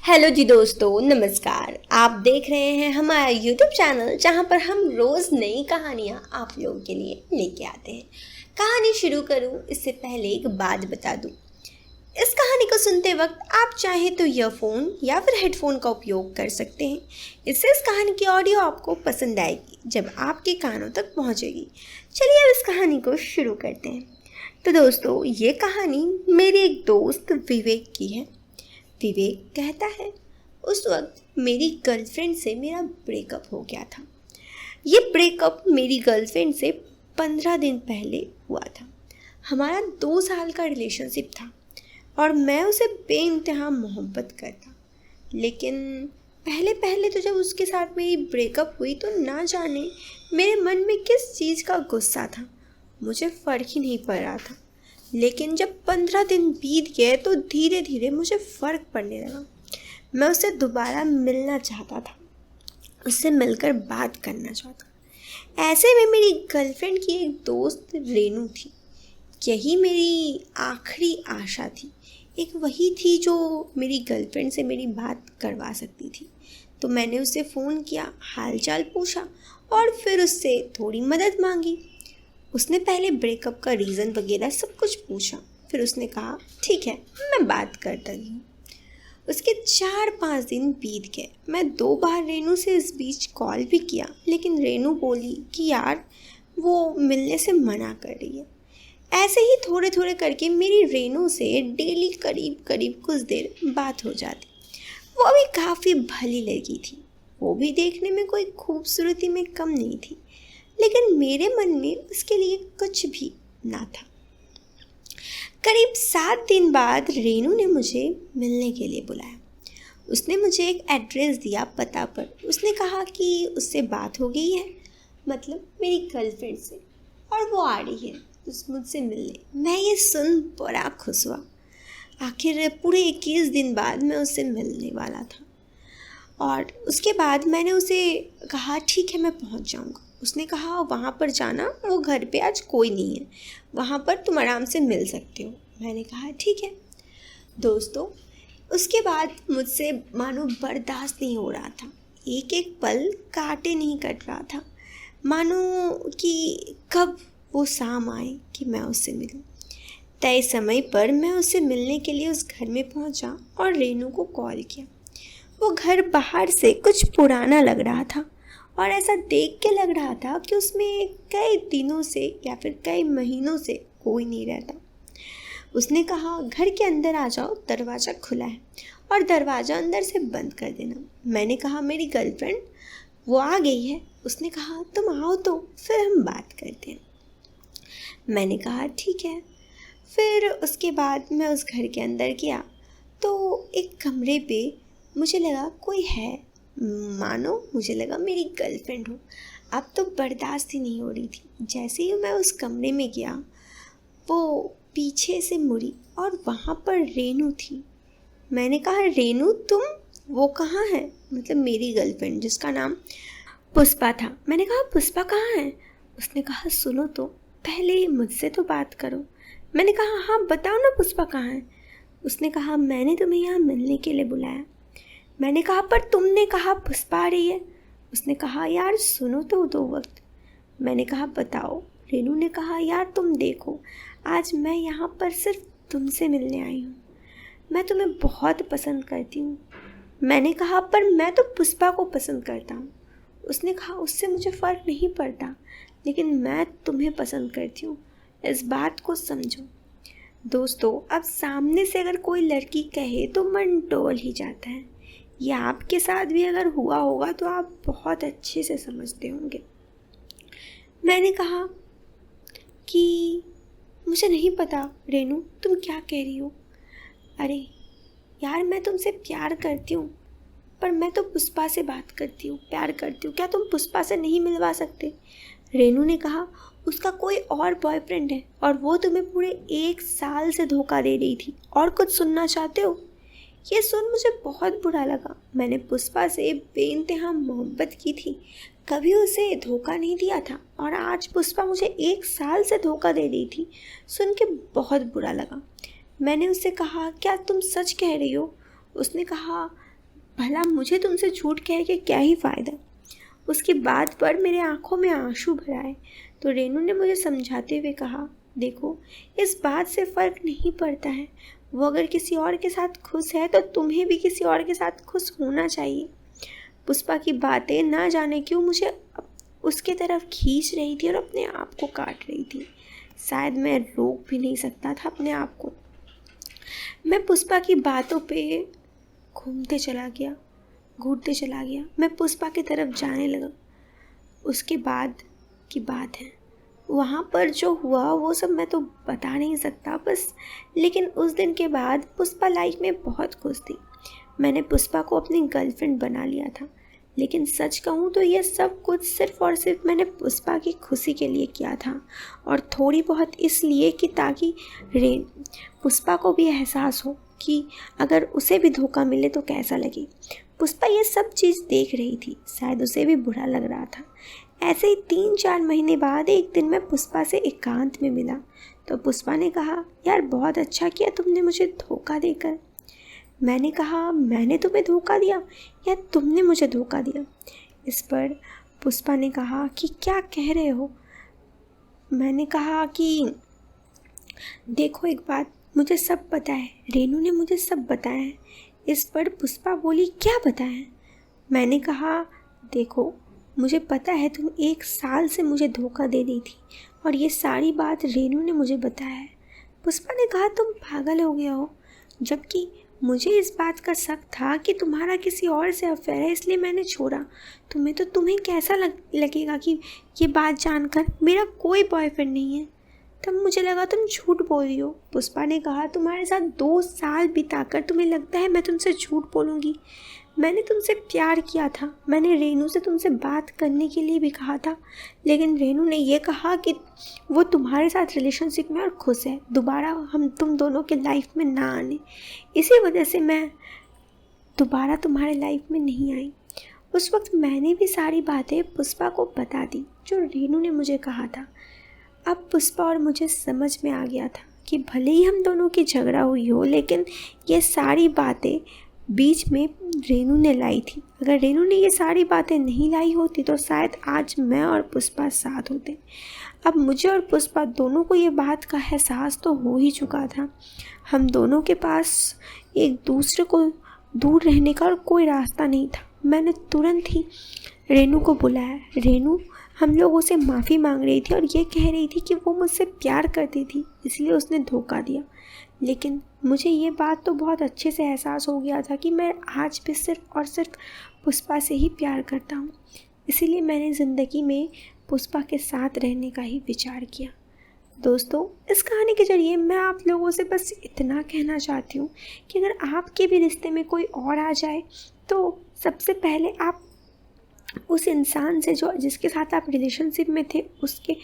Hello जी दोस्तों, नमस्कार। आप देख रहे हैं हमारा यूट्यूब चैनल जहां पर हम रोज़ नई कहानियां आप लोगों के लिए लेके आते हैं। कहानी शुरू करूं इससे पहले एक बात बता दूं। इस कहानी को सुनते वक्त आप चाहें तो ईयरफोन या फिर हेडफोन का उपयोग कर सकते हैं। इससे इस कहानी की ऑडियो आपको पसंद आएगी जब आपके कानों तक पहुंचेगी। चलिए अब इस कहानी को शुरू करते हैं। तो दोस्तों, ये कहानी मेरे एक दोस्त विवेक की है। विवेक कहता है, उस वक्त मेरी गर्लफ्रेंड से मेरा ब्रेकअप हो गया था। ये ब्रेकअप मेरी गर्लफ्रेंड से 15 दिन पहले हुआ था। हमारा 2 साल का रिलेशनशिप था और मैं उसे बेइंतहा मोहब्बत करता। लेकिन पहले पहले तो जब उसके साथ मेरी ब्रेकअप हुई तो ना जाने मेरे मन में किस चीज़ का गुस्सा था, मुझे फ़र्क ही नहीं पड़ रहा था। लेकिन जब 15 दिन बीत गए तो धीरे धीरे मुझे फ़र्क पड़ने लगा। मैं उससे दोबारा मिलना चाहता था, उससे मिलकर बात करना चाहता। ऐसे में मेरी गर्लफ्रेंड की एक दोस्त रेनू थी। यही मेरी आखिरी आशा थी। एक वही थी जो मेरी गर्लफ्रेंड से मेरी बात करवा सकती थी। तो मैंने उसे फ़ोन किया, हालचाल पूछा और फिर उससे थोड़ी मदद मांगी। उसने पहले ब्रेकअप का रीज़न वगैरह सब कुछ पूछा। फिर उसने कहा ठीक है, मैं बात करता हूँ। उसके 4-5 दिन बीत गए। मैं 2 बार रेनू से इस बीच कॉल भी किया, लेकिन रेनू बोली कि यार वो मिलने से मना कर रही है। ऐसे ही थोड़े थोड़े करके मेरी रेनू से डेली करीब करीब कुछ देर बात हो जाती। वो भी काफ़ी भली लड़की थी। वो भी देखने में कोई खूबसूरती में कम नहीं थी, लेकिन मेरे मन में उसके लिए कुछ भी ना था। करीब 7 दिन बाद रेनू ने मुझे मिलने के लिए बुलाया। उसने मुझे एक एड्रेस दिया पता पर। उसने कहा कि उससे बात हो गई है, मतलब मेरी गर्लफ्रेंड से, और वो आ रही है मुझसे मिलने। मैं ये सुन बड़ा खुश हुआ। आखिर पूरे 21 दिन बाद मैं उससे मिलने वाला था। और उसके बाद मैंने उसे कहा ठीक है, मैं पहुंच जाऊंगा। उसने कहा वहाँ पर जाना, वो घर पे आज कोई नहीं है, वहाँ पर तुम आराम से मिल सकते हो। मैंने कहा ठीक है। दोस्तों, उसके बाद मुझसे मानो बर्दाश्त नहीं हो रहा था। एक एक पल काटे नहीं कट रहा था, मानो कि कब वो शाम आए कि मैं उससे मिलूं। तय समय पर मैं उससे मिलने के लिए उस घर में पहुंचा और रेनू को कॉल किया। वो घर बाहर से कुछ पुराना लग रहा था और ऐसा देख के लग रहा था कि उसमें कई दिनों से या फिर कई महीनों से कोई नहीं रहता। उसने कहा घर के अंदर आ जाओ, दरवाज़ा खुला है और दरवाज़ा अंदर से बंद कर देना। मैंने कहा मेरी गर्लफ्रेंड वो आ गई है। उसने कहा तुम आओ तो फिर हम बात करते हैं। मैंने कहा ठीक है। फिर उसके बाद मैं उस घर के अंदर गया तो एक कमरे पे मुझे लगा कोई है, मानो मुझे लगा मेरी गर्लफ्रेंड हो। अब तो बर्दाश्त ही नहीं हो रही थी। जैसे ही मैं उस कमरे में गया, वो पीछे से मुड़ी और वहाँ पर रेनू थी। मैंने कहा रेनू तुम, वो कहाँ है, मतलब मेरी गर्लफ्रेंड जिसका नाम पुष्पा था। मैंने कहा पुष्पा कहाँ है। उसने कहा सुनो तो, पहले मुझसे तो बात करो। मैंने कहा हाँ बताओ ना पुष्पा कहाँ है। उसने कहा मैंने तुम्हें यहाँ मिलने के लिए बुलाया। मैंने कहा पर तुमने कहा पुष्पा आ रही है। उसने कहा यार सुनो तो दो वक्त। मैंने कहा बताओ। रेनू ने कहा यार तुम देखो, आज मैं यहाँ पर सिर्फ तुमसे मिलने आई हूँ। मैं तुम्हें बहुत पसंद करती हूँ। मैंने कहा पर मैं तो पुष्पा को पसंद करता हूँ। उसने कहा उससे मुझे फ़र्क नहीं पड़ता, लेकिन मैं तुम्हें पसंद करती हूँ, इस बात को समझो। दोस्तों, अब सामने से अगर कोई लड़की कहे तो मन डोल ही जाता है। ये आपके साथ भी अगर हुआ होगा तो आप बहुत अच्छे से समझते होंगे। मैंने कहा कि मुझे नहीं पता रेनू तुम क्या कह रही हो। अरे यार मैं तुमसे प्यार करती हूँ, पर मैं तो पुष्पा से बात करती हूँ, प्यार करती हूँ। क्या तुम पुष्पा से नहीं मिलवा सकते। रेनू ने कहा उसका कोई और बॉयफ्रेंड है और वो तुम्हें पूरे 1 साल से धोखा दे रही थी, और कुछ सुनना चाहते हो। ये सुन मुझे बहुत बुरा लगा। मैंने पुष्पा से बेइंतहा मोहब्बत की थी, कभी उसे धोखा नहीं दिया था, और आज पुष्पा मुझे 1 साल से धोखा दे रही थी। सुन के बहुत बुरा लगा। मैंने उससे कहा क्या तुम सच कह रही हो। उसने कहा भला मुझे तुमसे झूठ कह के क्या ही फ़ायदा। उसकी बात पर मेरे आंखों में आंसू भर आए तो रेनू ने मुझे समझाते हुए कहा, देखो इस बात से फ़र्क नहीं पड़ता है, वो अगर किसी और के साथ खुश है तो तुम्हें भी किसी और के साथ खुश होना चाहिए। पुष्पा की बातें ना जाने क्यों मुझे उसके तरफ खींच रही थी और अपने आप को काट रही थी। शायद मैं रोक भी नहीं सकता था अपने आप को। मैं पुष्पा की बातों पे घूमते चला गया, घूरते चला गया। मैं पुष्पा की तरफ जाने लगा। उसके बाद की बात है, वहाँ पर जो हुआ वो सब मैं तो बता नहीं सकता बस। लेकिन उस दिन के बाद पुष्पा लाइफ में बहुत खुश थी। मैंने पुष्पा को अपनी गर्लफ्रेंड बना लिया था। लेकिन सच कहूँ तो ये सब कुछ सिर्फ़ और सिर्फ मैंने पुष्पा की खुशी के लिए किया था, और थोड़ी बहुत इसलिए कि ताकि पुष्पा को भी एहसास हो कि अगर उसे भी धोखा मिले तो कैसा लगे। पुष्पा ये सब चीज़ देख रही थी, शायद उसे भी बुरा लग रहा था। ऐसे ही 3-4 महीने बाद एक दिन मैं पुष्पा से एकांत में मिला तो पुष्पा ने कहा, यार बहुत अच्छा किया तुमने मुझे धोखा देकर। मैंने कहा, मैंने तुम्हें धोखा दिया या तुमने मुझे धोखा दिया? इस पर पुष्पा ने कहा कि क्या कह रहे हो? मैंने कहा कि देखो एक बात, मुझे सब पता है, रेनू ने मुझे सब बताया है। इस पर पुष्पा बोली, क्या बताया है? मैंने कहा, देखो मुझे पता है तुम 1 साल से मुझे धोखा दे रही थी और ये सारी बात रेनू ने मुझे बताया है। पुष्पा ने कहा, तुम पागल हो गया हो, जबकि मुझे इस बात का शक था कि तुम्हारा किसी और से अफेयर है, इसलिए मैंने छोड़ा। तुम्हें कैसा लगेगा कि ये बात जानकर मेरा कोई बॉयफ्रेंड नहीं है। तब मुझे लगा तुम झूठ बोल रही हो। पुष्पा ने कहा, तुम्हारे साथ 2 साल बिताकर तुम्हें लगता है मैं तुमसे झूठ बोलूँगी? मैंने तुमसे प्यार किया था। मैंने रेनू से तुमसे बात करने के लिए भी कहा था, लेकिन रेनू ने ये कहा कि वो तुम्हारे साथ रिलेशनशिप में और खुश है, दोबारा हम तुम दोनों के लाइफ में ना आने। इसी वजह से मैं दोबारा तुम्हारे लाइफ में नहीं आई। उस वक्त मैंने भी सारी बातें पुष्पा को बता दी जो रेनू ने मुझे कहा था। अब पुष्पा और मुझे समझ में आ गया था कि भले ही हम दोनों की झगड़ा हुई हो, लेकिन ये सारी बातें बीच में रेनू ने लाई थी। अगर रेनू ने ये सारी बातें नहीं लाई होती तो शायद आज मैं और पुष्पा साथ होते। अब मुझे और पुष्पा दोनों को ये बात का एहसास तो हो ही चुका था। हम दोनों के पास एक दूसरे को दूर रहने का और कोई रास्ता नहीं था। मैंने तुरंत ही रेनू को बुलाया। रेनू हम लोगों से माफ़ी मांग रही थी और ये कह रही थी कि वो मुझसे प्यार करती थी, इसलिए उसने धोखा दिया। लेकिन मुझे ये बात तो बहुत अच्छे से एहसास हो गया था कि मैं आज भी सिर्फ़ और सिर्फ पुष्पा से ही प्यार करता हूँ। इसीलिए मैंने ज़िंदगी में पुष्पा के साथ रहने का ही विचार किया। दोस्तों, इस कहानी के ज़रिए मैं आप लोगों से बस इतना कहना चाहती हूँ कि अगर आपके भी रिश्ते में कोई और आ जाए तो सबसे पहले आप उस इंसान से जिसके साथ आप रिलेशनशिप में थे उसके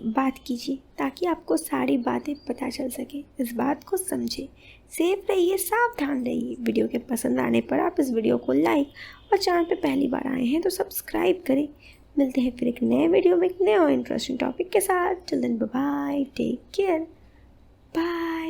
बात कीजिए, ताकि आपको सारी बातें पता चल सके। इस बात को समझे, सेफ रहिए, सावधान रहिए। वीडियो के पसंद आने पर आप इस वीडियो को लाइक और चैनल पे पहली बार आए हैं तो सब्सक्राइब करें। मिलते हैं फिर एक नए वीडियो में एक नए और इंटरेस्टिंग टॉपिक के साथ। Till then bye bye, take care, bye.